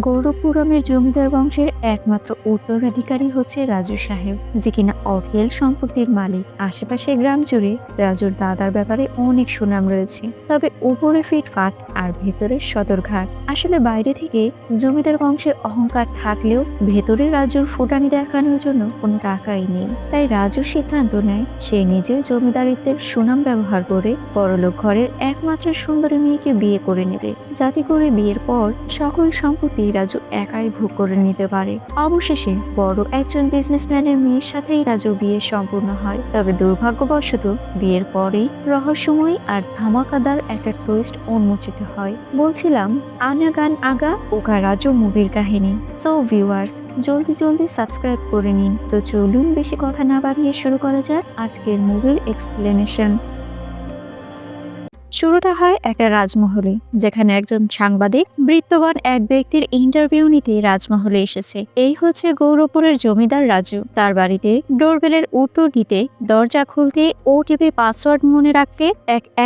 গৌরপুরমের জমিদার বংশের একমাত্র উত্তরাধিকারী হচ্ছে রাজু সাহেব, যে কিনা অঢেল সম্পত্তির মালিক। আশেপাশের গ্রাম জুড়ে রাজুর দাদার ব্যাপারে অনেক সুনাম রয়েছে, তবে উপরে ফিটফাট আর ভেতরে সদরঘাট। আসলে বাইরে থেকে জমিদার বংশের অহংকার থাকলেও ভেতরে রাজুর ফুটানি দেখানোর জন্য কোনো টাকাই নেই। তাই রাজু সিদ্ধান্ত নেয় সে নিজে জমিদারিত্বের সুনাম ব্যবহার করে বড়লোক ঘরের একমাত্র সুন্দরী মেয়েকে বিয়ে করে নেবে, যাতে করে বিয়ের পর সকল সম্পত্তি রাজু একাই ভোগ করে নিতে পারে। অবশেষে বড় একজন বিজনেসম্যানের মেয়ের সাথেই রাজুর বিয়ে সম্পূর্ণ হয়। তবে দুর্ভাগ্যবশত বিয়ের পরেই রহস্যময় আর ধামাকাদার একটা টুইস্ট উন্মোচিত হয়। বলছিলাম আনা গান আগা ওকা রাজু মুভির কাহিনী। সো ভিউয়ার্স, জলদি সাবস্ক্রাইব করে নিন। তো চলুন বেশি কথা না বাড়িয়ে শুরু করা যাক আজকের মুভির এক্সপ্লেনেশন। শুরুটা হয় একটা রাজমহলে, যেখানে একজন সাংবাদিক বৃত্তবান এক ব্যক্তির ইন্টারভিউ নিতে রাজমহলে এসেছে। এই হচ্ছে গৌরপুরের জমিদার রাজু। তার বাড়িতে ডোরবেলের উত্তর দিতে, দরজা খুলতে, ওটিপি পাসওয়ার্ড মনে রাখতে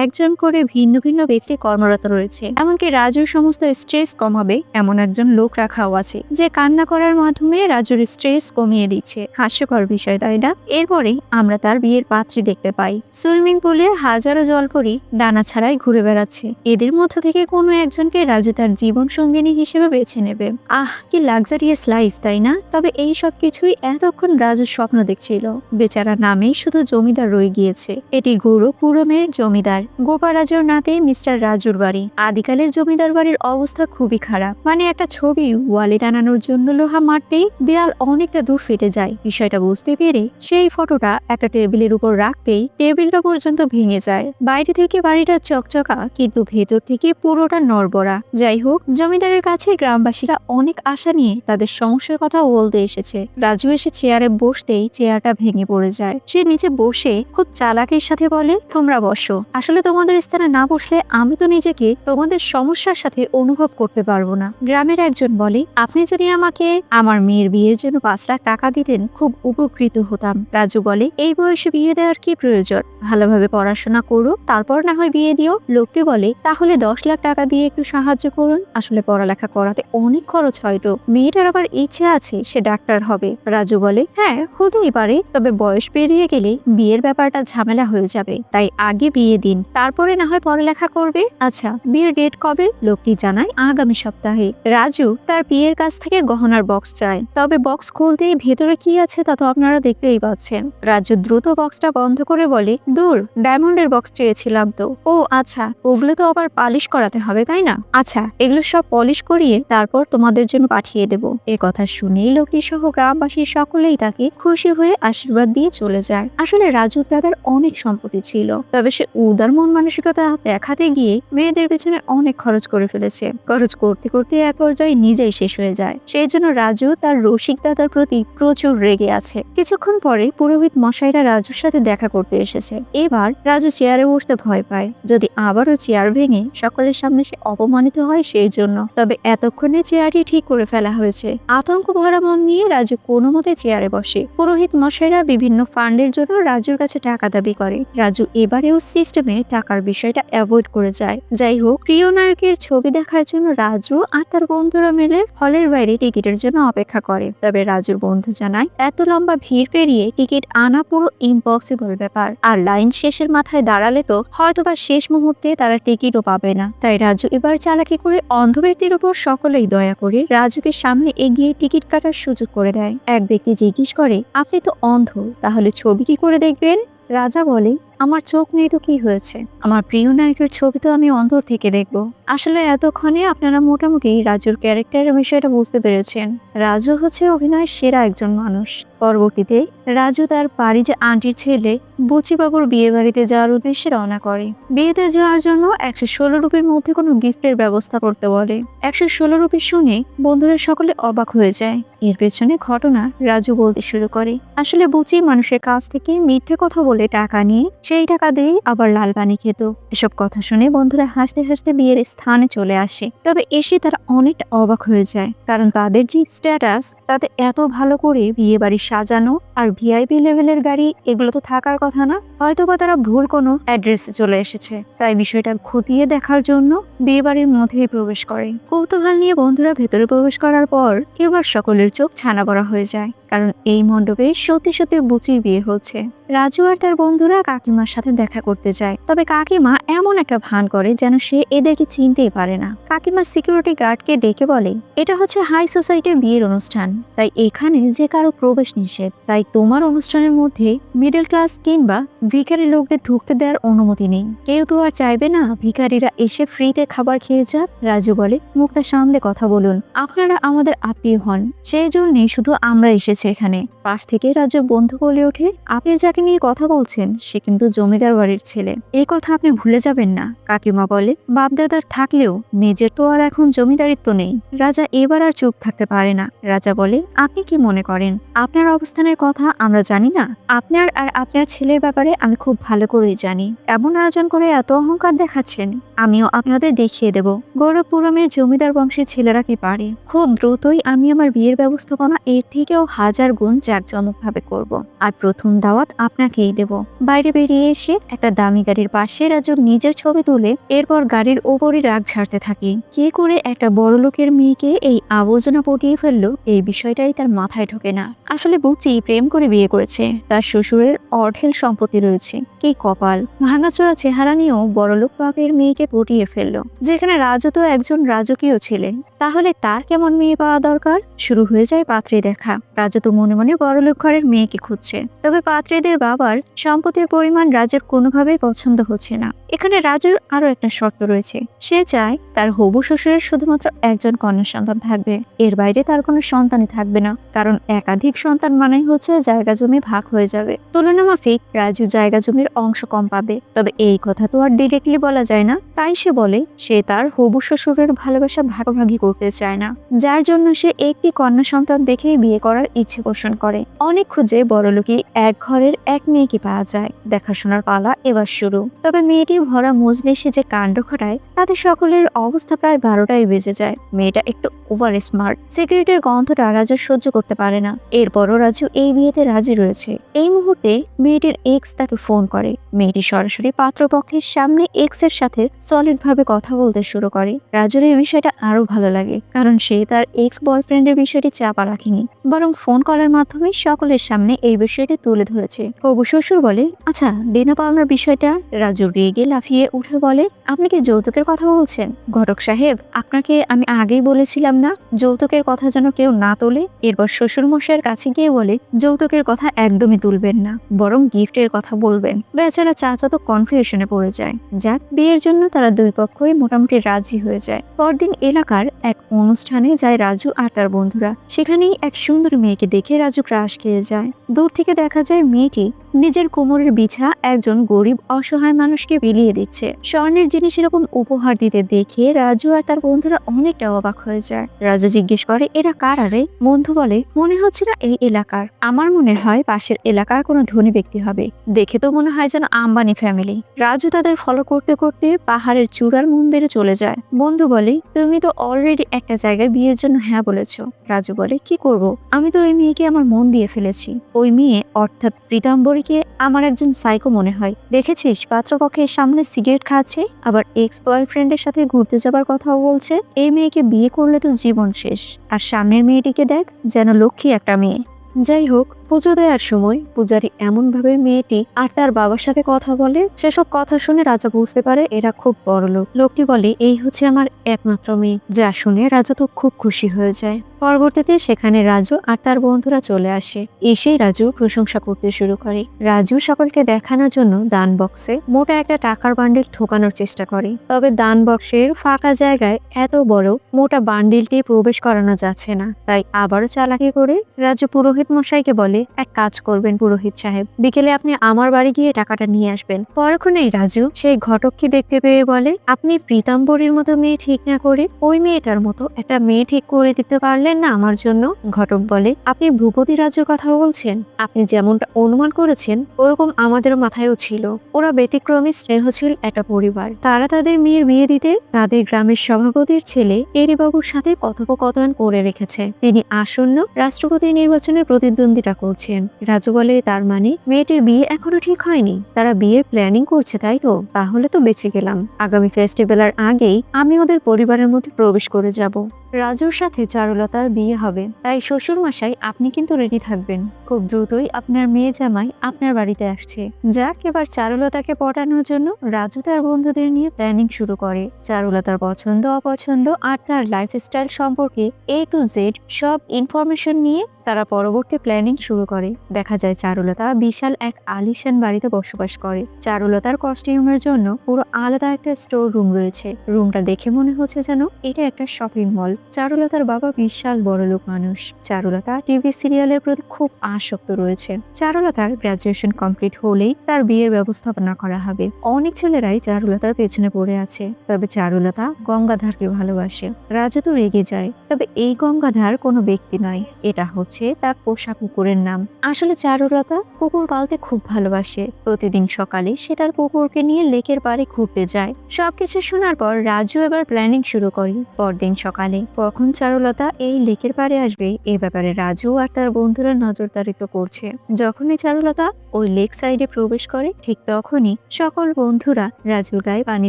একজন করে ভিন্ন ভিন্ন ব্যক্তি কর্মরত রয়েছে। এমনকি রাজুর সমস্ত স্ট্রেস কমাবে এমন একজন লোক রাখাও আছে, যে কান্না করার মাধ্যমে রাজুর স্ট্রেস কমিয়ে দিচ্ছে। হাস্যকর বিষয়, তাই না? এরপরে আমরা তার বিয়ের পাত্রী দেখতে পাই। সুইমিং পুলে হাজারো জলপরি ডানা ছাড়াই ঘুরে বেড়াচ্ছে। এদের মধ্য থেকে কোনো একজনকে রাজু তার জীবন সঙ্গিনী হিসেবে বেছে নেবে। আহ, কি লাক্সারিয়াস লাইফ, তাই না? তবে এই সব কিছুই এতক্ষণ রাজুর স্বপ্ন দেখছিল। বেচারা নামেই শুধু জমিদার রয়ে গিয়েছে। এটি গৌরপুরমের জমিদার গোপারাজুর নাতে মিস্টার রাজুর বাড়ি। আদিকালের জমিদার বাড়ির অবস্থা খুবই খারাপ। মানে একটা ছবি ওয়ালে টানানোর জন্য লোহা মারতেই দেয়াল অনেকটা দূর ফেটে যায়। বিষয়টা বুঝতে পেরে সেই ফটোটা একটা টেবিলের উপর রাখতেই টেবিলটা পর্যন্ত ভেঙে যায়। বাইরে থেকে বাড়িটা চকচকা, কিন্তু ভেতর থেকে পুরোটা নড়বড়া। যাই হোক, জমিদারের কাছে গ্রামবাসীরা অনেক আশা নিয়ে তাদের সমস্যার কথা বলতে এসেছে। রাজু এসে চেয়ারে বসতেই চেয়ারটা ভেঙে পড়ে যায়। সে নিচে বসে খুব চালাকের সাথে বলে, তোমরা বসো। আসলে তোমাদের স্থানে না বসলে আমি তো নিজেকে তোমাদের সমস্যার সাথে অনুভব করতে পারবো না। গ্রামের একজন বলে, আপনি যদি আমাকে আমার মেয়ের বিয়ের জন্য 5 লাখ টাকা দিতেন খুব উপকৃত হতাম। রাজু বলে, এই বয়সে বিয়ে দেওয়ার কি প্রয়োজন? ভালোভাবে পড়াশোনা করো, তারপর না হয় বিয়ে দিও। লোকটি বলে, তাহলে 10 লাখ টাকা দিয়ে একটু সাহায্য করুন। আসলে পড়ালেখা করাতে অনেক খরচ, হয়তো মেয়েটার আবার ইচ্ছে আছে সে ডাক্তার হবে। রাজু বলে, হ্যাঁ হতেই পারে, তবে বয়স পেরিয়ে গেলে বিয়ের ব্যাপারটা ঝামেলা হয়ে যাবে, তাই আগে বিয়ে দিন, তারপরে না হয় পড়ালেখা করবে। আচ্ছা, বিয়ের ডেট কবে? লোকটি জানায়, আগামী সপ্তাহে। রাজু তার বিয়ের কাছ থেকে গহনার বক্স চায়, তবে বক্স খুলতেই ভেতরে কি আছে তা তো আপনারা দেখতেই পাচ্ছেন। রাজু দ্রুত বক্সটা বন্ধ করে বলে, দূর, ডায়মন্ডের বক্স চেয়েছিলাম তো। ও আচ্ছা, ওগুলো তো আবার পালিশ করাতে হবে, তাই না? আচ্ছা, এগুলো সব পলিশ করিয়ে তারপর তোমাদের জন্য পাঠিয়ে দেব। এ কথা শুনেই লোকটি সহ গ্রামবাসীর সকলেই তাকে খুশি হয়ে আশীর্বাদ দিয়ে চলে যায়। আসলে রাজুর দাদার অনেক সম্পত্তি ছিল, তবে সে উদার মন মানসিকতা দেখাতে গিয়ে মেয়েদের পেছনে অনেক খরচ করে ফেলেছে। খরচ করতে করতে এক পর্যায়ে নিজেই শেষ হয়ে যায়। সেই জন্য রাজু তার রসিক দাদার প্রতি প্রচুর রেগে আছে। কিছুক্ষণ পরে পুরোহিত মশাইরা রাজুর সাথে দেখা করতে এসেছে। এবার রাজু চেয়ারে বসতে ভয় পায়, যদি আবারও চেয়ার ভেঙে সকলের সামনে সে অপমানিত হয় সেই জন্য। তবে এতক্ষণে চেয়ারটি ঠিক করে ফেলা হয়েছে। আতঙ্ক ভরা মন নিয়ে রাজু কোনো মতে চেয়ারে বসে। পুরোহিত মশাইরা বিভিন্ন ফান্ডের জন্য রাজুর কাছে টাকা দাবি করে। রাজু এবারেও সিস্টেমে টাকার বিষয়টা অ্যাভয়েড করে যায়। যাই হোক, প্রিয় নায়কের ছবি দেখার জন্য রাজু আর তার বন্ধুরা মিলে হলের বাইরে টিকিটের জন্য অপেক্ষা করে। তবে রাজুর বন্ধু জানায়, এত লম্বা ভিড় পেরিয়ে টিকিট আনা পুরো ইম্পসিবল ব্যাপার, আর লাইন শেষের মাথায় দাঁড়ালে তো হয়তোবা শেষ মুহূর্তে তারা টিকিটও পাবে না। তাই রাজু এবার চালাকি করে অন্ধ ব্যক্তির উপর সকলেই দয়া করে রাজুকে সামনে এগিয়ে টিকিট কাটার সুযোগ করে দেয়। এক ব্যক্তি জিজ্ঞেস করে, আপনি তো অন্ধ, তাহলে ছবি কি করে দেখবেন? রাজা বলে, আমার চোখ নেই তো কি হয়েছে, আমার প্রিয় নায়কের ছবি তো আমি অন্তর থেকে দেখব। আসলে এতক্ষণে আপনারা মোটামুটি রাজুর ক্যারেক্টারের বিষয়টা বুঝতে পেরেছেন। রাজু হচ্ছে অভিনয়ের সেরা একজন মানুষ। পরবর্তীতে রাজু তার বাড়ি যে আন্টির ছেলে বুচিবাবুর বিয়ে বাড়িতে যাওয়ার উদ্দেশ্যে রওনা করে। বিয়েতে যাওয়ার জন্য 116 রুপির মধ্যে কোনো গিফটের ব্যবস্থা করতে বলে। 116 রুপি শুনে বন্ধুরা সকলে অবাক হয়ে যায়। এর পেছনে ঘটনা রাজু বলতে শুরু করে, আসলে বুচি মানুষের কাছ থেকে মিথ্যে কথা বলে টাকা নিয়ে সেই টাকা দিয়ে আবার লাল পানি খেত। এসব কথা শুনে বন্ধুরা হাসতে হাসতে বিয়ের স্থানে চলে আসে। তবে এসে তারা অনেকটা অবাক হয়ে যায়, কারণ তাদের যে স্ট্যাটাস তাতে এত ভালো করে বিয়ে বাড়ি সাজানো আর ভিআইপি লেভেলের গাড়ি এগুলো তো থাকার কথা না। হয়তোবা তারা ভুল কোনো অ্যাড্রেসে চলে এসেছে। তাই বিষয়টা খতিয়ে দেখার জন্য বিয়ে বাড়ির মধ্যেই প্রবেশ করে। কৌতূহল নিয়ে বন্ধুরা ভেতরে প্রবেশ করার পর এবার সকলের চোখ ছানা বড়া হয়ে যায়, কারণ এই মণ্ডপে সত্যি সত্যি বুচির বিয়ে হচ্ছে। রাজু আর তার বন্ধুরা কাকিমার সাথে দেখা করতে যায়, তবে কাকিমা এমন একটা ভান করে যেন সে এদেরকে চিনতেই পারে না। কাকিমা সিকিউরিটি গার্ডকে ডেকে বলে, এটা হচ্ছে হাই সোসাইটির বিয়ের অনুষ্ঠান, তাই এখানে যে কারো প্রবেশ নিষেধ। তাই তোমার অনুষ্ঠানের মধ্যে মিডল ক্লাস কিংবা ভিখারি লোকদের ঢুকতে দেওয়ার অনুমতি নেই। কেউ তো আর চাইবে না ভিখারিরা এসে ফ্রিতে খাবার খেয়ে যাক। রাজু বলে, মুখটা সামলে কথা বলুন, আপনারা আমাদের আত্মীয় হন, সেই জন্যই শুধু আমরা এসেছি এখানে। পাশ থেকে রাজু বন্ধু বলে ওঠে, আপনি যাকে নিয়ে কথা বলছেন সে কিন্তু জমিদার বাড়ির ছেলে, এই কথা আপনি ভুলে যাবেন না। কাকিমা বলে, বাপদাদার থাকলেও নিজের তো আর এখন জমিদারিত্ব নেই। রাজা এবার আর চুপ থাকতে পারে না। রাজা বলে, আপনি কি মনে করেন আপনার অবস্থানের কথা আমরা জানি না? আপনার আর আপনার ছেলের ব্যাপারে আমি খুব ভালো করেই জানি। এমন আয়োজন করে এত অহংকার দেখাচ্ছেন, আমিও আপনাদের দেখিয়ে দেব গৌরবপুরমের জমিদার বংশের ছেলেরা কি পারে। খুব দ্রুতই আমি আমার বিয়ের ব্যবস্থাপনা এর থেকেও 1000 গুণ জাঁকজমকভাবে করব, আর প্রথম দাওয়াত আপনাকেই দেব। বাইরে বেরিয়ে এসে একটা দামি গাড়ির পাশে রাজু নিজের ছবি তুলে এরপর গাড়ির ওপরই রাগ ঝাড়তে থাকে। কে করে একটা বড় লোকের মেয়েকে এই আবর্জনা পটিয়ে ফেললো, এই বিষয়টাই তার মাথায় ঢোকে না। আসলে বুচি প্রেম করে বিয়ে করেছে, তার শ্বশুরের অঢেল সম্পত্তি রয়েছে। কি কপাল, ভাঙাচোরা চেহারা নিয়েও বড়লোক বাপের মেয়েকে পটিয়ে ফেললো। যেখানে রাজু তো একজন রাজকীয় ছেলে, তাহলে তার কেমন মেয়ে পাওয়া দরকার। শুরু হয়ে যায় পাত্রী দেখা। রাজু তো মনে মনে বড়লোক ঘরের মেয়েকে খুঁজছে, তবে পাত্রীদের বাবার সম্পত্তির পরিমাণ রাজুর কোনোভাবেই পছন্দ হচ্ছে না। এখানে রাজুর আরো একটা শর্ত রয়েছে, সে চায় তার হবু শ্বশুরের শুধুমাত্র একজন কন্যা সন্তান থাকবে, এর বাইরে তার কোনো সন্তানই থাকবে না, কারণ একাধিক সন্তান মানেই হচ্ছে জায়গা জমি ভাগ হয়ে যাবে। তুলনা মাফিক রাজু জায়গা জমির অংশ কম পাবে, তবে এই কথা তো আর ডিরেক্টলি বলা যায় না। তাই সে বলে সে তার হবু শ্বশুরের ভালোবাসা ভাগাভাগি করতে চায় না, যার জন্য সে একটি কন্যা সন্তান দেখেই বিয়ে করার ইচ্ছে পোষণ করে। অনেক খুঁজে বড়লোকি এক ঘরের এক মেয়েকে পাওয়া যায়। দেখাশোনার পালা এবার শুরু। তবে মেয়েটি ভরা মজলিসে যে কাণ্ড ঘটায় তাতে সকলের অবস্থা প্রায় 12টাই বেজে যায়। মেয়েটা একটু ওভার স্মার্ট, সিগারেটের গন্ধটা রাজু সহ্য করতে পারে না। এরপরও রাজু এই বিয়েতে রাজি রয়েছে। এই মুহূর্তে মেয়েটির এক্স তাকে ফোন করে। মেয়েটি সরাসরি পাত্রপক্ষের সামনে এক্স এর সাথে সলিড ভাবে কথা বলতে শুরু করে। রাজুর এই বিষয়টা আরো ভালো লাগে, কারণ সে তার এক্স বয়ফ্রেন্ডের বিষয়টি চাপা রাখেনি, বরং ফোন কলের মাধ্যমে সকলের সামনে এই বিষয়টি তুলে ধরেছে। হবু শ্বশুর বলে, আচ্ছা দেনা পাওনার বিষয়টা। রাজু রেগে লাফিয়ে উঠে বলে, আপনি কি যৌতুকের কথা বলছেন? ঘটক সাহেব, আপনাকে আমি আগেই বলেছিলাম না যৌতুকের কথা যেন কেউ না তোলে। এরপর শ্বশুর মশাইয়ের কাছে গিয়ে বলে, যৌতুকের কথা একদমই তুলবেন না, বরং গিফটের কথা বলবেন। বেচারা চাচা তো কনফিউশনে পড়ে যায়। যাক, বিয়ের জন্য তারা দুই পক্ষই মোটামুটি রাজি হয়ে যায়। পরদিন এলাকার এক অনুষ্ঠানে যায় রাজু আর তার বন্ধুরা। সেখানেই এক সুন্দর মেয়েকে দেখে রাজু ক্রাশ খেয়ে যায়। দূর থেকে দেখা যায় মেয়েটি নিজের কোমরের বিছা একজন গরিব অসহায় মানুষকে বিলিয়ে দিচ্ছে। স্বর্ণের জিনিস এরকম উপহার দিতে দেখে রাজু আর তার বন্ধুরা অনেকটা অবাক হয়ে যায়। রাজু জিজ্ঞেস করে, এরা কার? আরে বন্ধু বলে, মনে হচ্ছে না এই এলাকার, আমার মনে হয় পাশের এলাকার কোনো ধনী ব্যক্তি হবে, দেখে তো মনে হয় যেন আম্বানি ফ্যামিলি। রাজু তাদের ফলো করতে করতে পাহাড়ের চূড়ার মন্দিরে চলে যায়। বন্ধু বলে, তুমি তো অলরেডি একটা জায়গায় বিয়ের জন্য হ্যাঁ বলেছো। রাজু বলে, কি করব, আমি তো ওই মেয়েকে আমার মন দিয়ে ফেলেছি। ওই মেয়ে অর্থাৎ প্রীতাম্বরীকে আমার একজন সাইকো মনে হয়। দেখেছিস পাত্রপক্ষের সামনে সিগারেট খাচ্ছে, আবার এক্স বয়ফ্রেন্ডের সাথে ঘুরতে যাবার কথাও বলছে। এই মেয়েকে বিয়ে করলে তো জীবন শেষ। আর সামনের মেয়েটিকে দেখ, যেন লক্ষ্মী একটা মেয়ে। যাই হোক, পুজো দেওয়ার সময় পূজারী এমন ভাবে মেয়েটি আর তার বাবার সাথে কথা বলে, সেসব কথা শুনে রাজা বুঝতে পারে এরা খুব বড় লোক। লোকটি বলে, এই হচ্ছে আমার একমাত্র মেয়ে। যা শুনে রাজা তো খুব খুশি হয়ে যায়। পরবর্তীতে সেখানে রাজু আর তার বন্ধুরা চলে আসে। এসেই রাজু প্রশংসা করতে শুরু করে। রাজু সকলকে দেখানোর জন্য দান বক্সে মোটা একটা টাকার বান্ডিল ঠোকানোর চেষ্টা করে, তবে দান বক্সের ফাঁকা জায়গায় এত বড় মোটা বান্ডিলটি প্রবেশ করানো যাচ্ছে না। তাই আবারও চালাকি করে রাজু পুরোহিত মশাইকে বলে, তাহলে এক কাজ করবেন পুরোহিত সাহেব, বিকেলে আপনি আমার বাড়ি গিয়ে টাকাটা নিয়ে আসবেন। পরক্ষণেই রাজু সেই ঘটককে দেখতে পেয়ে বলে, আপনি প্রীতাম্বরীর মতো মেয়ে ঠিক না করে ওই মেয়েটার মতো একটা মেয়ে ঠিক করে দিতে পারলেন না আমার জন্য? ঘটক বলে, আপনি ভূপতি রাজুর কথা বলছেন? আপনি যেমনটা অনুমান করেছেন ওরকম আমাদের মাথায়ও ছিল। ওরা ব্যতিক্রমী স্নেহশীল একটা পরিবার। তারা তাদের মেয়ের বিয়ে দিতে তাদের গ্রামের সভাপতির ছেলে এরিবাবুর সাথে কথোপকথন করে রেখেছে। তিনি আসন্ন রাষ্ট্রপতি নির্বাচনের প্রতিদ্বন্দ্বিতা করছেন। রাজু বলে, তার মানে মেয়েটির বিয়ে এখনো ঠিক হয়নি? তারা বিয়ের প্ল্যানিং করছে, তাই তো? তাহলে তো বেঁচে গেলাম। আগামী ফেস্টিভ্যালের আগেই আমি ওদের পরিবারের মধ্যে প্রবেশ করে যাব। রাজুর সাথে চারুলতার বিয়ে হবে, তাই শ্বশুর মশাই আপনি কিন্তু রেডি থাকবেন। খুব দ্রুতই আপনার মেয়ে জামাই আপনার বাড়িতে আসছে। যাক, এবার চারুলতাকে পটানোর জন্য রাজু তার বন্ধুদের নিয়ে প্ল্যানিং শুরু করে। চারুলতার পছন্দ অপছন্দ আর তার লাইফস্টাইল সম্পর্কে A to Z সব ইনফরমেশন নিয়ে তারা পরবর্তী প্ল্যানিং শুরু করে। দেখা যায় চারুলতা বিশাল এক আলিশান বাড়িতে বসবাস করে। চারুলতার কস্টিউমের জন্য পুরো আলাদা একটা স্টোর রুম রয়েছে। রুমটা দেখে মনে হচ্ছে যেন এটা একটা শপিং মল। চারুলতার বাবা বিশাল বড়লোক মানুষ। চারুলতা টিভি সিরিয়ালের প্রতি খুব আসক্ত রয়েছে। চারুলতার গ্রাজুয়েশন কমপ্লিট হলেই তার বিয়ের ব্যবস্থাপনা করা হবে। অনেক ছেলেরাই চারুলতার পেছনে পড়ে আছে, তবে চারুলতা গঙ্গাধারকে ভালোবাসে। রাজু তো রেগে যায়, তবে এই গঙ্গাধার কোনো ব্যক্তি নয়, এটা হচ্ছে তার পোষা কুকুরের নাম। আসলে চারুলতা কুকুর পালতে খুব ভালোবাসে। প্রতিদিন সকালে সে তার কুকুরকে নিয়ে লেকের পাড়ে ঘুরতে যায়। সবকিছু শোনার পর রাজু এবার প্ল্যানিং শুরু করে। পরদিন সকালে কখন চারুলতা এই লেকের পাড়ে আসবে এ ব্যাপারে রাজু আর তার বন্ধুরা নজরদারিত্ব করছে। যখনই চারুলতা ওই লেক সাইডে প্রবেশ করে ঠিক তখনই সকল বন্ধুরা রাজুর গায়ে পানি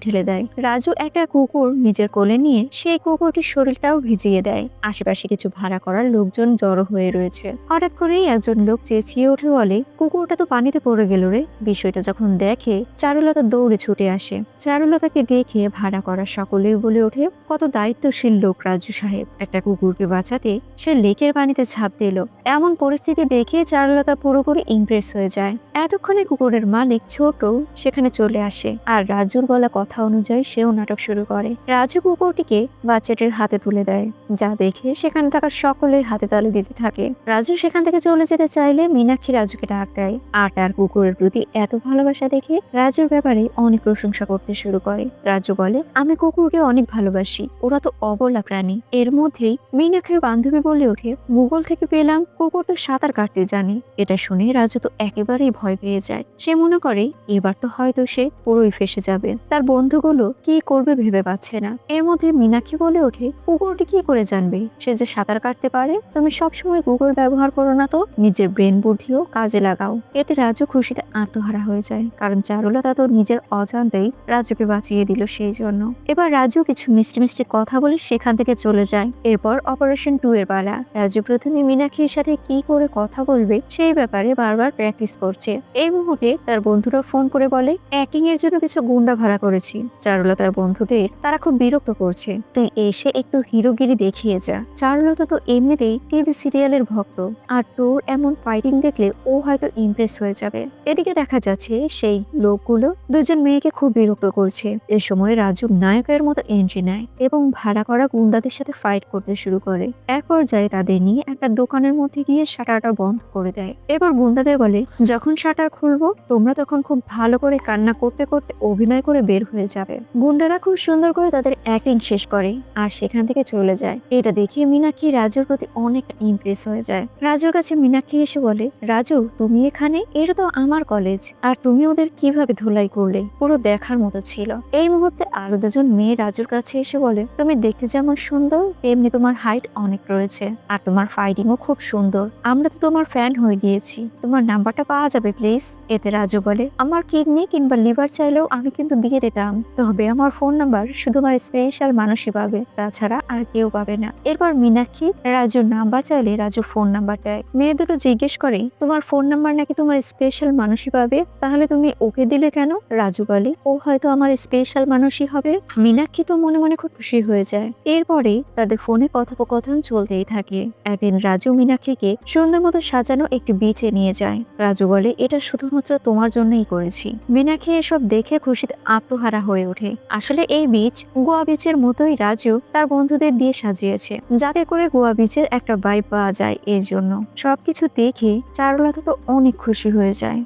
ঢেলে দেয়। রাজু একটা কুকুর নিজের কোলে নিয়ে সেই কুকুরটির শরীরটাও ভিজিয়ে দেয়। আশেপাশে কিছু ভাড়া করার লোকজন জড়ো হয়ে রয়েছে। হঠাৎ করেই একজন লোক চেঁচিয়ে উঠে বলে, কুকুরটা তো পানিতে পড়ে গেল রে। বিষয়টা যখন দেখে চারুলতা দৌড়ে ছুটে আসে। চারুলতাকে দেখে ভাড়া করা সকলেই বলে ওঠে, কত দায়িত্বশীল লোক রাজু সাহেব। একটা কুকুরকে বাঁচাতে সে লেকের পানিতে ঝাঁপ দিল। এমন পরিস্থিতি দেখে চারুলতা পুরোপুরি ইমপ্রেস হয়ে যায়। এতক্ষণে কুকুরের মালিক ছোট সেখানে চলে আসে আর রাজুর বলা কথা অনুযায়ী সেও নাটক শুরু করে। রাজু কুকুরটিকে বাচ্চাটির হাতে তুলে দেয়, যা দেখে সেখানে থাকা সকলের হাতে তালি দিতে থাকে। রাজু সেখান থেকে চলে যেতে চাইলে মীনাক্ষী রাজুকে ডাক দেয় আর তার কুকুরের প্রতি এত ভালোবাসা দেখে রাজুর ব্যাপারে অনেক প্রশংসা করতে শুরু করে। রাজু বলে, আমি কুকুরকে অনেক ভালোবাসি, ওরা তো অবলা প্রাণী। এর মধ্যেই মীনাক্ষীর বান্ধবী বলে ওঠে, গুগল থেকে পেলাম কুকুর তো সাঁতার কাটতে জানে। এটা শুনে রাজু তো একেবারেই ভয় পেয়ে যায়। সে মনে করে এবার তো হয়তো সে পুরোই ফেসে যাবে। তার বন্ধুগুলো কি করবে ভেবে পাচ্ছে না। এর মধ্যে মীনাক্ষী বলে ওঠে, কুকুরটি কি করে জানবে সে যে সাঁতার কাটতে পারে? তুমি সবসময় গুগল ব্যবহার করো না তো, নিজের ব্রেন বুদ্ধিও কাজে লাগাও। এতে রাজু খুশিতে আত্মহারা হয়ে যায়, কারণ চারুলতা তো নিজের অজান্তেই রাজুকে বাঁচিয়ে দিল সেই জন্য। এবার রাজু কিছু মিষ্টি মিষ্টি কথা বলে সেখান থেকে চলে যায়। এরপর অপারেশন 2 এর পালা। রাজু প্রথমে মীনাক্ষীর সাথে কি করে কথা বলবে সেই ব্যাপারে বারবার প্র্যাকটিস করছে। এই মুহূর্তে তার বন্ধুরা ফোন করে বলে, অ্যাক্টিং এর জন্য কিছু গুন্ডা ভাড়া করেছি। চারুলতার বন্ধুদের তারা খুব বিরক্ত করছে, তুই এসে একটু হিরোগিরি দেখিয়ে যা। চারুলতা তো এমনিতেই টিভি সিরিয়ালের ভক্ত, আর তোর এমন ফাইটিং দেখলে ও হয়তো ইমপ্রেস হয়ে যাবে। এদিকে দেখা যাচ্ছে সেই লোকগুলো দুজন মেয়েকে খুব বিরক্ত করছে। এ সময় রাজু নায়কের মতো এন্ট্রি নেয় এবং ভাড়া করা গুন্ডাদের সাথে ফাইট করতে শুরু করে। এক পর্যায়ে তাদের নিয়ে একটা দোকানের মধ্যে গিয়ে শাটারটা বন্ধ করে দেয়। এরপর গুন্ডাদের বলে, যখন শাটার খুলবো তোমরা তখন খুব ভালো করে কান্না করতে করতে অভিনয় করে বের হয়ে যাবে। গুন্ডারা খুব সুন্দর করে তাদের অ্যাক্টিং শেষ করে আর সেখান থেকে চলে যায়। এটা দেখে মীনাক্ষী রাজুর প্রতি অনেকটা ইমপ্রেস হয়ে যায়। রাজুর কাছে মীনাক্ষী এসে বলে, রাজু তুমি এখানে? এটা তো আমার কলেজ, আর তুমি ওদের কিভাবে ধুলাই করলে, পুরো দেখার মতো ছিল। এই মুহূর্তে আরো দুজন মেয়ে রাজুর কাছে এসে বলে, তুমি দেখতে যেমন সুন্দর তেমনি তোমার হাইট অনেক রয়েছে আর তোমার ফাইটিংও খুব সুন্দর। আমরা তো তোমার ফ্যান হয়ে গিয়েছি, তোমার নাম্বারটা পাওয়া যাবে প্লিজ? এতে রাজু বলে, আমার কিডনি কিংবা লিভার চাইলেও আমি কিন্তু দিয়ে দিতাম, তবে আমার ফোন নাম্বার শুধু আমার স্পেশাল মানুষই পাবে, তাছাড়া আর কেউ পাবে না। এরপর মীনাক্ষী রাজুর নাম্বার চাইলে রাজু ফোন নাম্বার দেয়। মেয়ে দুটো জিজ্ঞেস করে, তোমার ফোন নাম্বার নাকি তোমার স্পেশাল মানুষই পাবে, তাহলে তুমি ওকে দিলে কেন? রাজু বলে, ও হয়তো আমার স্পেশাল মানুষই হবে। মীনাক্ষী তো মনে মনে খুব খুশি হয়ে যায়। এরপরে পরে তাদের ফোনে কথোপকথন চলতেই থাকে। একদিন রাজু মীনাক্ষীকে সুন্দর মতো সাজানো একটি বিচে নিয়ে যায়। রাজু বলে, এটা শুধুমাত্র তোমার জন্যই করেছি। মীনাক্ষী এসব দেখে খুশিতে আত্মহারা হয়ে ওঠে। আসলে এই বিচ গোয়া বিচের মতোই রাজু তার বন্ধুদের দিয়ে সাজিয়েছে, যাতে করে গোয়া বিচের একটা ভাইব পাওয়া যায়। এই জন্য সবকিছু দেখে চারুলতা তো অনেক খুশি হয়ে যায়।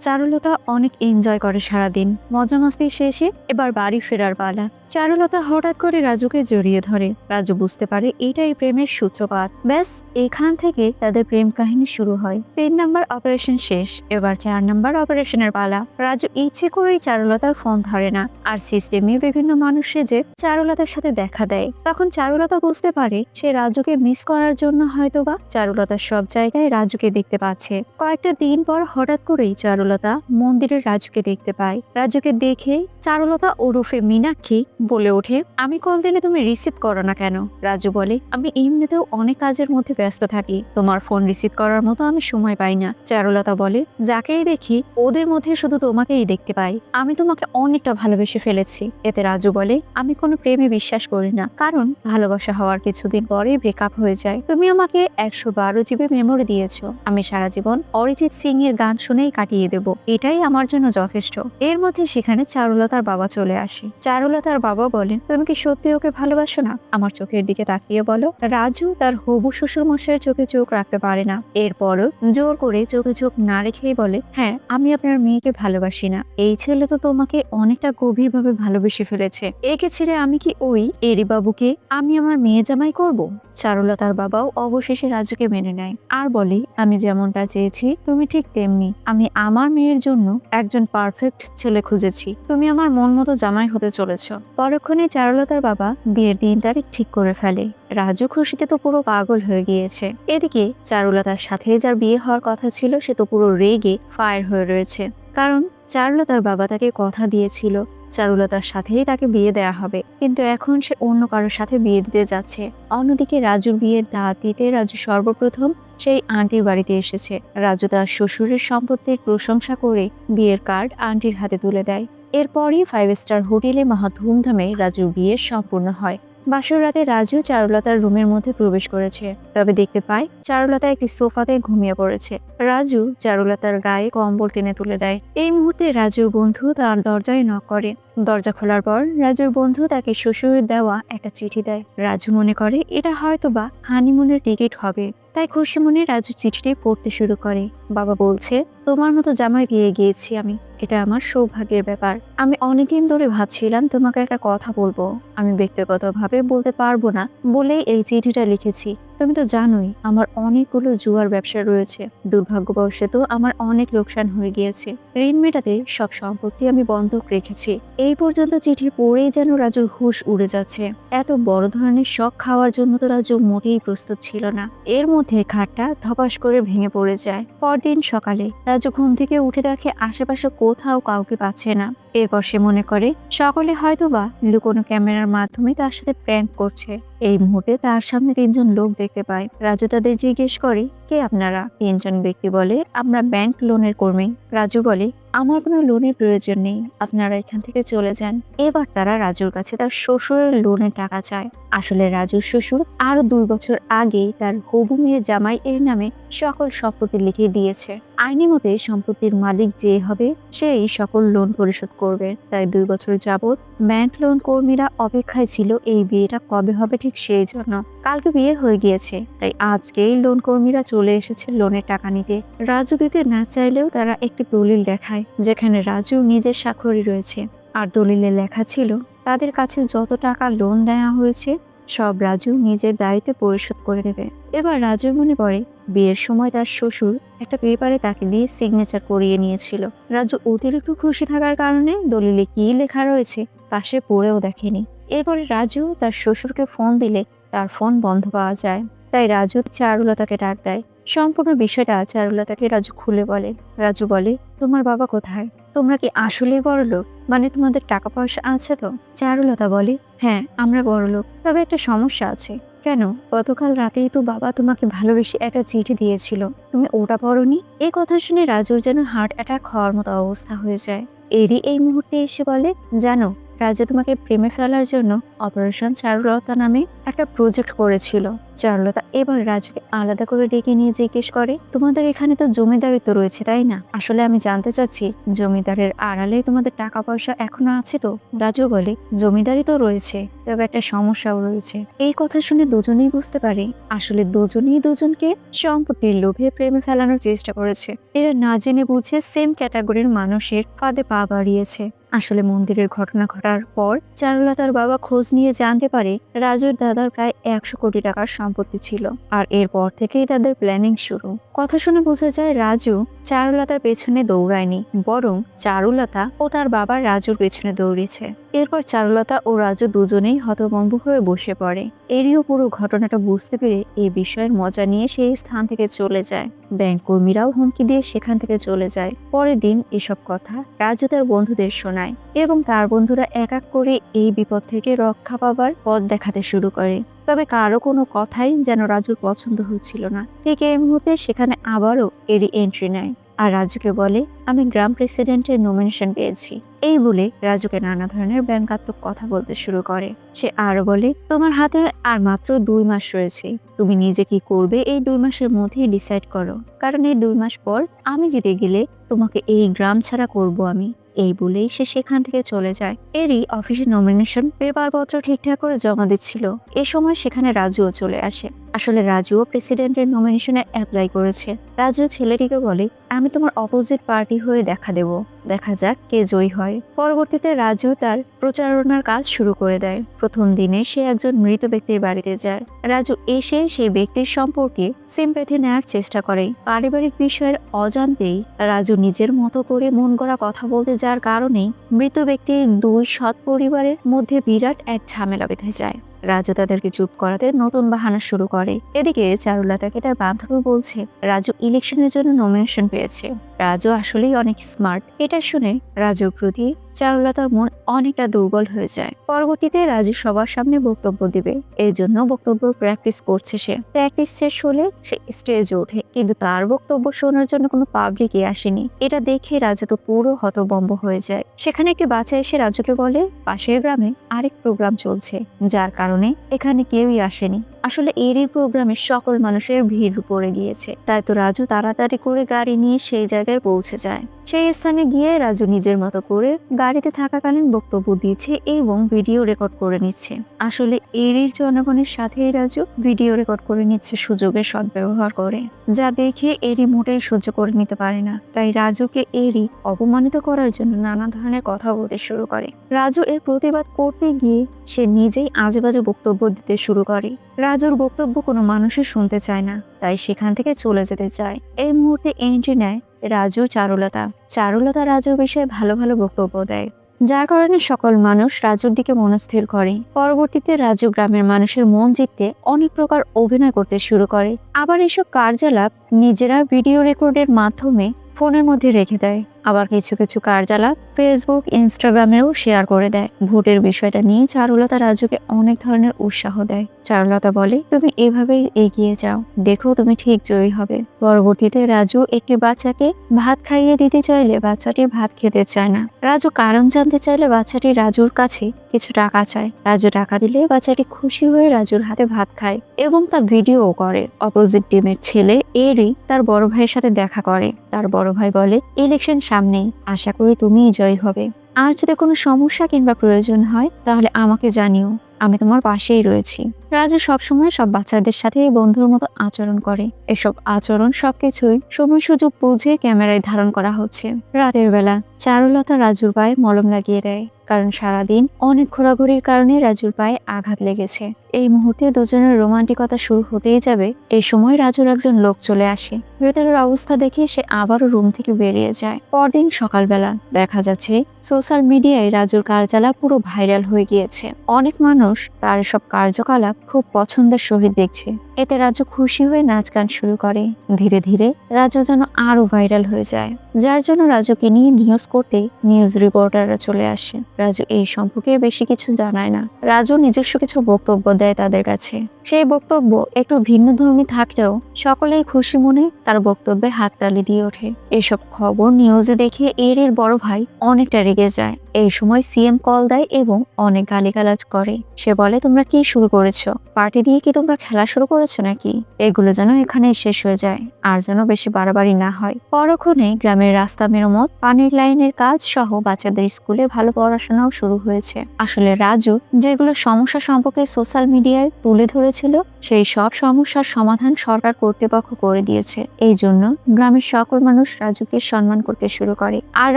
চারুলতা অনেক এনজয় করে সারাদিন। মজা মাস্তি শেষে এবার বাড়ি ফেরার পালা। চারুলতা হঠাৎ করে রাজুকে জড়িয়ে ধরে। রাজু বুঝতে পারে এটাই প্রেমের সূত্রপাত। ব্যাস এখান থেকে তাদের প্রেম কাহিনী শুরু হয়। 3 নাম্বার অপারেশন শেষ, এবার 4 নাম্বার অপারেশনের পালা। রাজু ইচ্ছে করেই চারুলতার ফোন ধরে না, আর সিস্টেমে বিভিন্ন মানুষ সেজে চারুলতার সাথে দেখা দেয়। তখন চারুলতা বুঝতে পারে সে রাজুকে মিস করার জন্য হয়তোবা চারুলতা সব জায়গায় রাজুকে দেখতে পাচ্ছে। কয়েকটা দিন পর হঠাৎ করেই চারুলতা মন্দিরে রাজুকে দেখতে পায়। রাজুকে দেখে চারুলতা ওরফে মীনাক্ষী বলে ওঠে, আমি কল দিলে তুমি রিসিভ করো না কেন? রাজু বলে, আমি এমনিতেও অনেক কাজের মধ্যে ব্যস্ত থাকি, তোমার ফোন রিসিভ করার মতো আমি সময় পাই না। চারুলতা বলে, যাকেই দেখি ওদের মধ্যে শুধু তোমাকেই দেখতে পাই, আমি তোমাকে অনেকটা ভালোবেসে ফেলেছি। এতে রাজু বলে, আমি কোনো প্রেমে বিশ্বাস করি না, কারণ ভালোবাসা হওয়ার কিছুদিন পরে ব্রেকআপ হয়ে যায়। তুমি আমাকে 112 জিবি মেমোরি দিয়েছো, আমি সারা জীবন অরিজিৎ সিং এর গান শুনেই কাটিয়ে দেব, এটাই আমার জন্য যথেষ্ট। এর মধ্যে সেখানে চারুলতার বাবা চলে আসে। চারুলতার বাবা বলেন, তুমি কি সত্যি ওকে ভালোবাসো না? আমার চোখের দিকে তাকিয়ে বলো। রাজু তার হবু শ্বশুর মশাইয়ের চোখে চোখ রাখতে পারে না, এরপরও জোর করে চোখে চোখ না রেখেই বলে, হ্যাঁ আমি আপনার মেয়েকে ভালোবাসি না। এই ছেলে তো তোমাকে অনেকটা গভীরভাবে ভালোবেসে ফেলেছে, একে ছেড়ে আমি কি ওই এরি বাবুকে আমি আমার মেয়ে জামাই করব? চারুলতার বাবাও অবশেষে রাজুকে মেনে নেয় আর বলে, আমি যেমনটা চেয়েছি তুমি ঠিক তেমনি। আমি আমার মেয়ের জন্য একজন পারফেক্ট ছেলে খুঁজেছি, তুমি আমার মন মতো জামাই হতে চলেছ। পরক্ষণে চারুলতার বাবা বিয়ের দিন তারিখ ঠিক করে ফেলে। রাজু খুশিতে তো পুরো পাগল হয়ে গিয়েছে। এদিকে চারুলতার সাথে যার বিয়ে হওয়ার কথা ছিল সে তো পুরো রেগে ফায়ার হয়ে রয়েছে, কারণ চারুলতার বাবা তাকে কথা দিয়েছিল চারুলতার সাথেই তাকে বিয়ে দেয়া হবে, কিন্তু এখন সে অন্য কারোর সাথে বিয়ে দিতে যাচ্ছে। অন্যদিকে রাজুর বিয়ের দাওয়াত দিতে রাজু সর্বপ্রথম সেই আন্টির বাড়িতে এসেছে। রাজু তার শ্বশুরের সম্পত্তির প্রশংসা করে বিয়ের কার্ড আন্টির হাতে তুলে দেয়। এরপরই 5 স্টার হোটেলে মহা ধুমধামে রাজুর বিয়ে সম্পূর্ণ হয়। বাসর রাতে রাজু চারুলতার রুমের মধ্যে প্রবেশ করেছে, তবে দেখতে পায় চারুলতা একটি সোফাতে ঘুমিয়ে পড়েছে। রাজু চারুলতার গায়ে কম্বল টেনে তুলে দেয়। এই মুহূর্তে রাজুর বন্ধু তার দরজায় নক করে। দরজা খোলার পর রাজুর বন্ধু তাকে শ্বশুরের দেওয়া একটা চিঠি দেয়। রাজু মনে করে এটা হয়তোবা হানিমুনের টিকিট হবে, তাই খুশি মনে রাজু চিঠিটি পড়তে শুরু করে। বাবা বলছে, তোমার মতো জামাই পেয়ে গিয়েছি আমি, এটা আমার সৌভাগ্যের ব্যাপার। আমি অনেকদিন ধরে ভাবছিলাম তোমাকে একটা কথা বলবো, আমি ব্যক্তিগতভাবে বলতে পারবো না বলেই এই চিঠিটা লিখেছি। তুমি তো জানোই আমার অনেকগুলো জুয়ার ব্যবসা রয়েছে, দুর্ভাগ্যবশত আমার অনেক লোকসান হয়ে গিয়েছে। ঋণ মেটাতে সব সম্পত্তি আমি বন্ধক রেখেছি। এই পর্যন্ত চিঠি পড়েই যেন রাজুর হুঁশ উড়ে যাচ্ছে। এত বড় ধরনের শখ খাওয়ার জন্য তো রাজু মোটেই প্রস্তুত ছিল না। এর মধ্যে খাটটা ধপাস করে ভেঙে পড়ে যায়। পরদিন সকালে রাজু ঘুম থেকে উঠে দেখে আশেপাশে কোথাও কাউকে পাচ্ছে না। এরপর সে মনে করে সকলে হয়তোবা লুকোনো ক্যামেরার মাধ্যমে তার সাথে প্র্যাঙ্ক করছে। এই মুহূর্তে তার সামনে 3 জন লোক দেখতে পায়। রাজু তাদের জিজ্ঞেস করে, কে আপনারা? 3 জন ব্যক্তি বলে, আমরা ব্যাংক লোনের কর্মী। রাজু বলে, আমার কোনো লোনের প্রয়োজন নেই, আপনারা এখান থেকে চলে যান। এবার তারা রাজুর কাছে তার শ্বশুরের লোনের টাকা চায়। আসলে রাজুর শ্বশুর আরো 2 বছর আগেই তার হবু মেয়ে জামাই এর নামে সকল সম্পত্তি লিখে দিয়েছে। আইনি মতে সম্পত্তির মালিক যে হবে সেই সকল লোন পরিশোধ করবে। তাই 2 বছর যাবৎ ব্যাংক লোন কর্মীরা অপেক্ষায় ছিল এই বিয়েটা কবে হবে ঠিক সেই জন্য। কালকে বিয়ে হয়ে গিয়েছে, তাই আজকেই লোন কর্মীরা চলে এসেছে লোনের টাকা নিতে। রাজু দিতে না চাইলেও তারা একটি দলিল দেখায়, যেখানে রাজু নিজের স্বাক্ষরই রয়েছে। আর দলিলে লেখা ছিল তাদের কাছে যত টাকা লোন দেওয়া হয়েছে সব রাজু নিজের দায়িত্বে পরিশোধ করে দেবে। এবার রাজুর মনে পড়ে বিয়ের সময় তার শ্বশুর একটা পেপারে তাকে দিয়ে সিগনেচার করিয়ে নিয়েছিল। রাজু অতিরিক্ত খুশি থাকার কারণে দলিলে কি লেখা রয়েছে পাশে পড়েও দেখেনি। এরপরে রাজু তার শ্বশুরকে ফোন দিলে তার ফোন বন্ধ পাওয়া যায়। তাই রাজু চারুলতাকে ডাক দেয়। সম্পূর্ণ বিষয়টা চারুলতাকে রাজু খুলে বলে। রাজু বলে, তোমার বাবা কোথায়? তোমরা কি আসলেই বড়লোক? মানে তোমাদের টাকা পয়সা আছে তো? চারুলতা বলে, হ্যাঁ আমরা বড়লোক, তবে একটা সমস্যা আছে। কেন? গতকাল রাতেই তো বাবা তোমাকে ভালোবেসে একটা চিঠি দিয়েছিল, তুমি ওটা পড়োনি? এই কথা শুনে রাজুর যেন হার্ট অ্যাটাক হওয়ার মতো অবস্থা হয়ে যায়। এরই এই মুহূর্তে এসে বলে, জানো রাজু তোমাকে প্রেমে ফেলার জন্য অপারেশন চারুলতা নামে একটা প্রজেক্ট করেছিল। চারুলতা এবার রাজুকে আলাদা করে ডেকে নিয়ে জিজ্ঞেস করে, তোমাদের এখানে তো জমিদারিত্ব রয়েছে তাই না? আসলে আমি জানতে চাচ্ছি জমিদারের আড়ালে তোমাদের টাকা পয়সা এখনো আছে তো? রাজু বলে, জমিদারি তো রয়েছে, তবে একটা সমস্যাও রয়েছে। এই কথা শুনে দুজনেই বুঝতে পারে আসলে দুজনেই দুজনকে সম্পত্তির লোভে প্রেমে ফেলানোর চেষ্টা করেছে। এরা না জেনে বুঝে সেম ক্যাটাগরির মানুষের ফাঁদে পা বাড়িয়েছে। আসলে মন্দিরের ঘটনা ঘটার পর চারুলতার বাবা খোঁজ নিয়ে জানতে পারে রাজুর দাদার প্রায় 100 কোটি টাকার সম্পত্তি ছিল, আর এরপর থেকেই তাদের প্ল্যানিং শুরু। কথা শুনে বোঝা যায় রাজু চারুলতার পেছনে দৌড়ায়নি, বরং চারুলতা ও তার বাবা রাজুর পেছনে দৌড়েছে। এরপর চারুলতা ও রাজু দুজনেই হতভম্ব হয়ে বসে পড়ে। এরিও পুরো ঘটনাটা বুঝতে পেরে এই বিষয়ের মজা নিয়ে সেই স্থান থেকে চলে যায়। ব্যাংক কর্মীরাও হুমকি দিয়ে সেখান থেকে চলে যায়। পরের দিন এসব কথা রাজু তার বন্ধুদের শোনায় এবং তার বন্ধুরা এক এক করে এই বিপদ থেকে রক্ষা পাবার পথ দেখাতে শুরু করে। তবে কারো কোনো কথাই যেন রাজুর পছন্দ হচ্ছিল না। ঠিক এই মুহূর্তে সেখানে আবারও এরি এন্ট্রি নেয় আর রাজুকে বলে, আমি গ্রাম প্রেসিডেন্টের নমিনেশন পেয়েছি। এই বলে রাজুকে নানা ধরনের ব্যঙ্গাত্মক কথা বলতে শুরু করে। সে আরো বলে, তোমার হাতে আর মাত্র 2 মাস রয়েছে, তুমি নিজে কি করবে এই 2 মাসের মধ্যেই ডিসাইড করো, কারণ এই 2 মাস পর আমি জিতে গেলে তোমাকে এই গ্রাম ছাড়া করব আমি। এই বলেই সে সেখান থেকে চলে যায়। এরই অফিসে নমিনেশন পেপারপত্র ঠিকঠাক করে জমা দিচ্ছিল। এ সময় সেখানে রাজুও চলে আসে। আসলে রাজুও প্রেসিডেন্টের নমিনেশনে অ্যাপ্লাই করেছে। রাজু ছেলেটিকে বলে, আমি তোমার অপোজিট পার্টি হয়ে দেখা দেব, দেখা যাক কে জয়ী হয়। পরবর্তীতে রাজু তার প্রচারণার কাজ শুরু করে দেয়। প্রথম দিনে সে একজন মৃত ব্যক্তির বাড়িতে যায়। রাজু এসে সেই ব্যক্তির সম্পর্কে সিম্প্যাথি নেওয়ার চেষ্টা করে। পারিবারিক বিষয়ের অজান্তেই রাজু নিজের মতো করে মন গড়া কথা বলতে যার কারণেই মৃত ব্যক্তির 2 সৎ পরিবারের মধ্যে বিরাট এক ঝামেলা বেঁধে যায়। রাজু তাদেরকে চুপ করাতে নতুন বাহানা শুরু করে। এদিকে চারুলতাকে তার বান্ধবী বলছে রাজু ইলেকশনের জন্য নমিনেশন পেয়েছে। রাজু আসলেই অনেক স্মার্ট। এটা শুনে রাজুর প্রতি চারুলতার মন অনেকটা দুর্বল হয়ে যায়। পরবর্তীতে রাজু সবার সামনে বক্তব্য দিবে, এই জন্য বক্তব্য প্র্যাকটিস করছে সে। প্র্যাকটিস শেষ হলে সে স্টেজে ওঠে, কিন্তু তার বক্তব্য শোনার জন্য কোনো পাবলিকই আসেনি। এটা দেখে রাজু তো পুরো হতভম্ব হয়ে যায়। সেখানে একটি বাচ্চা এসে রাজুকে বলে, পাশের গ্রামে আরেক প্রোগ্রাম চলছে, যার কারণে এখানে কেউই আসেনি। আসলে এরই প্রোগ্রামে সকল মানুষের ভিড় পড়ে গিয়েছে। তাই তো রাজু তাড়াতাড়ি করে গাড়ি নিয়ে সেই জায়গায় পৌঁছে যায়। সেই স্থানে গিয়ে রাজু নিজের মতো করে গাড়িতে থাকাকালীন বক্তব্য দিচ্ছে এবং ভিডিও রেকর্ড করে নিচ্ছে। আসলে এরির জনগণের সাথে রাজু ভিডিও রেকর্ড করে নিচ্ছে সুযোগের সদ্ব্যবহার করে, যা দেখে এরি মোটেই সহ্য করে নিতে পারে না। তাই রাজুকে এরি অপমানিত করার জন্য নানা ধরনের কথা বলতে শুরু করে। রাজু এর প্রতিবাদ করতে গিয়ে সে নিজেই আজেবাজে বক্তব্য দিতে শুরু করে। রাজুর বক্তব্য কোনো মানুষই শুনতে চায় না, তাই সেখান থেকে চলে যেতে চায়। এই মুহূর্তে এন্ট্রি নেয় রাজু চারুলতা। চারুলতা রাজুর বিষয়ে ভালো ভালো বক্তব্য দেয়, যার কারণে সকল মানুষ রাজুর দিকে মনস্থির করে। পরবর্তীতে রাজু গ্রামের মানুষের মন জিততে অনেক প্রকার অভিনয় করতে শুরু করে। আবার এসব কার্যকলাপ নিজেরা ভিডিও রেকর্ডের মাধ্যমে ফোনের মধ্যে রেখে দেয়। আবার কিছু কিছু কার্যকলাপ ফেসবুক, ইনস্টাগ্রামেও শেয়ার করে দেয়। ভোটের বিষয়টা নিয়ে চারুলতা রাজুকে অনেক ধরনের উৎসাহ দেয়। চারুলতা বলে, তুমি এভাবেই এগিয়ে যাও, দেখো তুমি ঠিক জয়ী হবে। পরবর্তীতে রাজু একটি বাচ্চাকে ভাত খাইয়ে দিতে চাইলে বাচ্চাটি ভাত খেতে চায় না। রাজু কারণ জানতে চাইলে বাচ্চাটি রাজুর কাছে কিছু টাকা চায়। রাজু টাকা দিলে বাচ্চাটি খুশি হয়ে রাজুর হাতে ভাত খায় এবং তার ভিডিও করে। অপোজিট টিমের ছেলে এরি তার বড় ভাইয়ের সাথে দেখা করে। তার বড় ভাই বলে, ইলেকশন সামনেই, আশা করি তুমিই জয়ী হবে। আর যদি কোনো সমস্যা কিংবা প্রয়োজন হয় তাহলে আমাকে জানিও, আমি তোমার পাশেই রয়েছি। রাজু সবসময় সব বাচ্চাদের সাথে বন্ধুর মতো আচরণ করে। এসব আচরণ সবকিছুই সময় সুযোগ বুঝে ক্যামেরায় ধারণ করা হচ্ছে। রাতের বেলা চারুলতা রাজুর পায়ে মলম লাগিয়ে দেয়, কারণ সারাদিন অনেক ঘোরাঘুরির কারণে রাজুর পায়ে আঘাত লেগেছে। এই মুহূর্তে দুজনের রোমান্টিকতা শুরু হতেই যাবে। এই সময় রাজুর একজন লোক চলে আসে। ভেতরের অবস্থা দেখে সে আবারও রুম থেকে বেরিয়ে যায়। পরদিন সকালবেলা দেখা যাচ্ছে সোশ্যাল মিডিয়ায় রাজুর কার্যকলাপ পুরো ভাইরাল হয়ে গিয়েছে। অনেক মানুষ তার সব কার্যকলাপ খুব পছন্দের সহিত দেখছে। এতে রাজু খুশি হয়ে নাচ গান শুরু করে। ধীরে ধীরে রাজু যেন আরো ভাইরাল হয়ে যায়, যার জন্য রাজুকে নিয়ে নিউজ করতে নিউজ রিপোর্টাররা চলে আসে। রাজু এই সম্পর্কে বেশি কিছু জানায় না। রাজু নিজস্ব কিছু বক্তব্য দেয় তাদের কাছে। সেই বক্তব্য একটু ভিন্নধর্মী থাকলেও সকলেই খুশি মনে তার বক্তব্যে হাততালি দিয়ে ওঠে। এসব খবর নিউজে দেখে এরির বড় ভাই অনেকটা রেগে যায়। এই সময় সিএম কল দেয় এবং অনেক গালিগালাজ করে। সে বলে, তোমরা কি শুরু করেছো? পার্টি দিয়ে কি তোমরা খেলা শুরু করেছো নাকি? এগুলো যেন এখানে শেষ হয়ে যায়, আর যেন বেশি বাড়াবাড়ি না হয়। পরক্ষণে গ্রামের রাস্তা মেরামত, পানির লাইনের কাজ সহ বাচ্চাদের স্কুলে ভালো পড়াশোনাও শুরু হয়েছে। আসলে রাজু যেগুলো সমস্যা সম্পর্কে সোশ্যাল মিডিয়ায় তুলে ধরেছিল, সেই সব সমস্যার সমাধান সরকার কর্তৃপক্ষ করে দিয়েছে। এই জন্য গ্রামের সকল মানুষ রাজুকে সম্মান করতে শুরু করে আর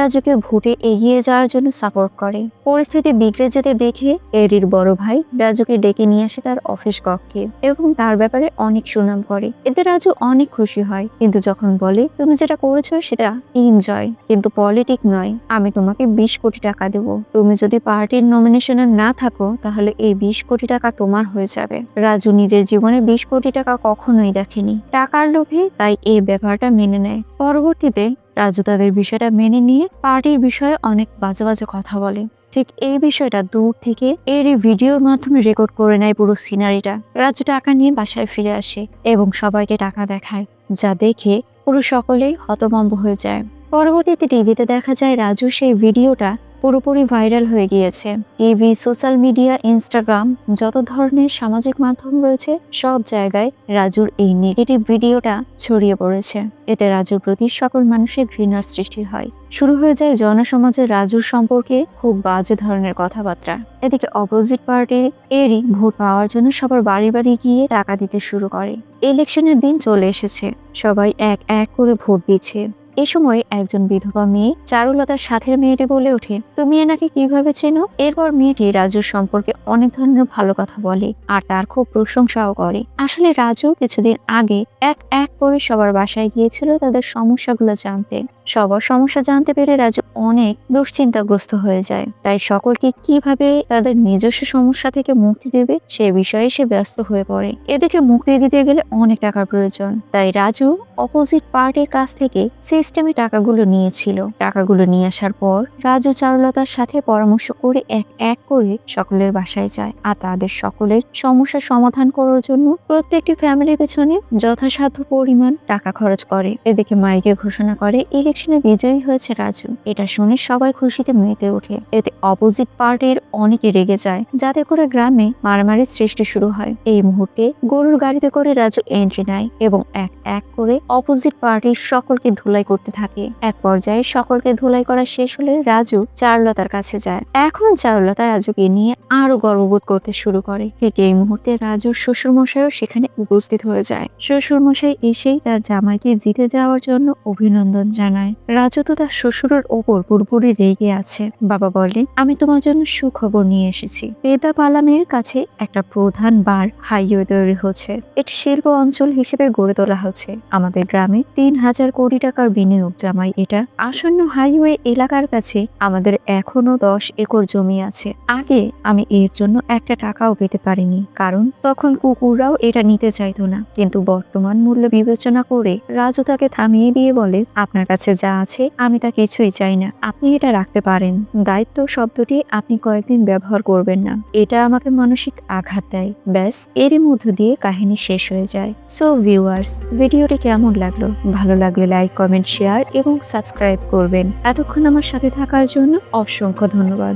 রাজুকে ভোটে এগিয়ে যাওয়ার জন্য সাপোর্ট করে। পরিস্থিতি বিগড়ে যেতে দেখে এরির বড় ভাই রাজুকে ডেকে নিয়ে আসে তার অফিস কক্ষে এবং তার ব্যাপারে অনেক সুনাম করে। এতে রাজু অনেক খুশি হয়, কিন্তু যখন বলে, তুমি যেটা করেছো সেটা এনজয়, কিন্তু পলিটিক নয়। আমি তোমাকে 20 কোটি টাকা দেব। তুমি যদি পার্টির নমিনেশনে না থাকো তাহলে এই 20 কোটি টাকা তোমার হয়ে যাবে। রাজু নিজের জীবনে 20 কোটি টাকা কখনোই দেখেনি, টাকার লোভে তাই এই ব্যাপারটা মেনে নেয়। পরবর্তীতে রাজু তাদের বিষয়টা মেনে নিয়ে পার্টির বিষয়ে অনেক বাজে বাজে কথা বলে। ঠিক এই বিষয়টা দূর থেকে এর এই ভিডিওর মাধ্যমে রেকর্ড করে নেয় পুরো সিনারিটা। রাজু টাকা নিয়ে বাসায় ফিরে আসে এবং সবাইকে টাকা দেখায়, যা দেখে পুরো সকলেই হতভম্ব হয়ে যায়। পরবর্তীতে টিভিতে দেখা যায় রাজু সেই ভিডিওটা পুরোপুরি ভাইরাল হয়ে গিয়েছে। টিভি, সোশ্যাল মিডিয়া, ইনস্টাগ্রাম, যত ধরনের সামাজিক মাধ্যম রয়েছে সব জায়গায় রাজুর এই নেগেটিভ ভিডিওটা ছড়িয়ে পড়েছে। এতে রাজুর প্রতি সকল মানুষের ঘৃণার সৃষ্টি হয়। শুরু হয়ে যায় জনসমাজে রাজুর সম্পর্কে খুব বাজে ধরনের কথাবার্তা। এদিকে অপোজিট পার্টির এরই ভোট পাওয়ার জন্য সবার বাড়ি বাড়ি গিয়ে টাকা দিতে শুরু করে। ইলেকশনের দিন চলে এসেছে, সবাই এক এক করে ভোট দিচ্ছে। এ সময় একজন বিধবা মেয়ে চারুলতার সাথের মেয়েটি বলে ওঠে, তুমি এনাকে কিভাবে চেনো? এরপর মেয়েটি রাজুর সম্পর্কে অনেক ধরনের ভালো কথা বলে আর তার খুব প্রশংসাও করে। আসলে রাজু কিছুদিন আগে এক এক করে সবার বাসায় গিয়েছিল তাদের সমস্যাগুলো জানতে। সবার সমস্যা জানতে পেরে রাজু অনেক দুশ্চিন্তাগ্রস্ত হয়ে যায়। তাই সকলকে কিভাবে তাদের নিজস্ব সমস্যা থেকে মুক্তি দেবে সে বিষয়ে সে ব্যস্ত হয়ে পড়ে। এদিকে মুক্তি দিতে গেলে অনেক টাকার প্রয়োজন, তাই রাজু অপোজিট পার্টির কাছ থেকে সিস্টেমে টাকাগুলো নিয়েছিল। টাকাগুলো নিয়ে আসার পর রাজু চারুলতার সাথে পরামর্শ করে এক এক করে সকলের বাসায় যায় আর তাদের সকলের সমস্যার সমাধান করার জন্য প্রত্যেকটি ফ্যামিলির পেছনে যথাসাধ্য পরিমাণ টাকা খরচ করে। এদিকে মাইকে ঘোষণা করে ইলেকশনে বিজয়ী হয়েছে রাজু। এটা শুনে সবাই খুশিতে মেতে ওঠে। এতে অপোজিট পার্টির অনেকে রেগে যায়, যাতে করে গ্রামে মারামারির সৃষ্টি শুরু হয়। এই মুহূর্তে গরুর গাড়িতে করে রাজু এন্ট্রি নেয় এবং এক এক করে অপোজিট পার্টির সকলকে ধুলাই করতে থাকে। এক পর্যায়ে সকলকে ধুলাই করা শেষ হলে রাজু চারুলতার কাছে যায়। এখন চারুলতা রাজুকে নিয়ে আরো গর্ববোধ করতে শুরু করে। ঠিক এই মুহূর্তে রাজুর শ্বশুরমশাইও সেখানে উপস্থিত হয়ে যায়। শ্বশুরমশাই এসেই তার জামাইকে জিতে যাওয়ার জন্য অভিনন্দন জানায়। রাজু তো তার শ্বশুরের ওপর পুরোপুরি রেগে আছে। বাবা বলে, আমি তোমার জন্য সুখবর নিয়ে এসেছি। পেদা পালামের কাছে একটা প্রধান বার হাইওয়ে তৈরি হচ্ছে। এটি শিল্প অঞ্চল হিসেবে গড়ে তোলা হচ্ছে। আমাদের গ্রামে 3000 কোটি টাকার বিনিয়োগ। জামাই, এটা আসন্ন হাইওয়ে এলাকার কাছে আমাদের এখনো 10 একর জমি আছে। আগে আমি এর জন্য একটা টাকাও পেতে পারিনি, কারণ তখন কুকুররাও এটা নিতে চাইতো না। কিন্তু বর্তমান মূল্য বিবেচনা করে রাজু তাকে থামিয়ে দিয়ে বলে, আপনার কাছে যা আছে আমি তা কিছুই চাই না, আপনি এটা রাখতে পারেন। দায়িত্ব শব্দটি আপনি কয়েকদিন ব্যবহার করবেন না, এটা আমাকে মানসিক আঘাত দেয়। ব্যাস, এরই মধ্য দিয়ে কাহিনী শেষ হয়ে যায়। সো ভিউয়ার্স, ভিডিওটি কেমন লাগলো? ভালো লাগলে লাইক, কমেন্ট, শেয়ার এবং সাবস্ক্রাইব করবেন। এতক্ষণ আমার সাথে থাকার জন্য অসংখ্য ধন্যবাদ।